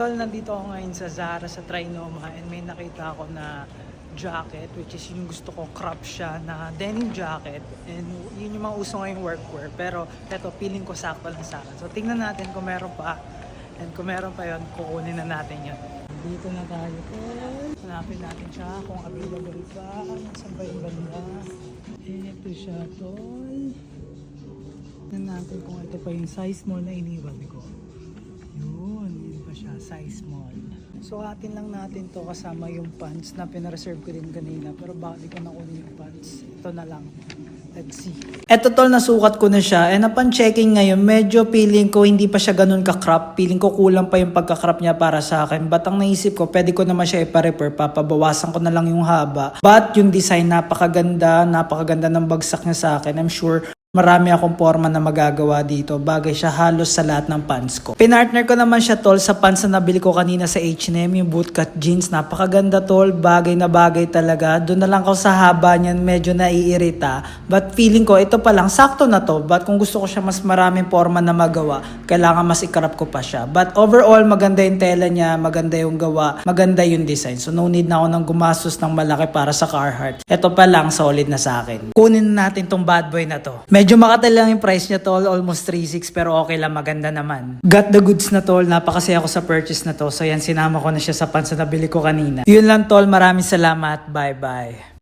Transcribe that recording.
Tol, nandito ako ngayon sa Zara sa Trinoma and may nakita ako na jacket which is yung gusto ko crop siya na denim jacket and yun yung mga uso ngayong workwear pero eto feeling ko sakto lang sa akin. So tingnan natin kung meron pa and kung meron pa yun kukunin na natin yun. Dito na tayo tol. Hanapin natin siya kung available pa. Saan ba yung banda? Ito siya tol. Tingnan natin kung ito pa yung size small na iniwan ko. Yun pa siya, size small. So atin lang natin to kasama yung pants na pinareserve ko din kanina. Pero bakit di ko nakunin yung pants? Ito na lang. Let's see. Eto tol, nasukat ko na siya. And upon checking ngayon, medyo feeling ko hindi pa siya ganun ka-crop. Feeling ko kulang pa yung pagka-crop niya para sa akin. But ang naisip ko, pwede ko naman siya ipa-repair. Papabawasan ko na lang yung haba. But yung design, napakaganda. Napakaganda ng bagsak niya sa akin. I'm sure marami akong forma na magagawa dito. Bagay siya halos sa lahat ng pants ko. Pinartner ko naman siya tol sa pants na nabili ko kanina sa H&M, yung bootcut jeans. Napakaganda tol, bagay na bagay talaga. Doon na lang ako sa haba niyan, medyo naiirita. But feeling ko, ito pa lang, sakto na to. But kung gusto ko siya mas maraming forma na magawa, kailangan mas ikarap ko pa siya. But overall, maganda yung tela niya, maganda yung gawa, maganda yung design. So no need na ako nang gumastos ng malaki para sa Carhartt. Ito pa lang, solid na sa akin. Kunin natin tong bad boy na to. Medyo makatal lang yung price niya tol, almost 3.6 pero okay lang, maganda naman. Got the goods na tol, napakasaya ako sa purchase na to. So yan, sinama ko na siya sa pants na nabili ko kanina. Yun lang tol, maraming salamat, bye bye.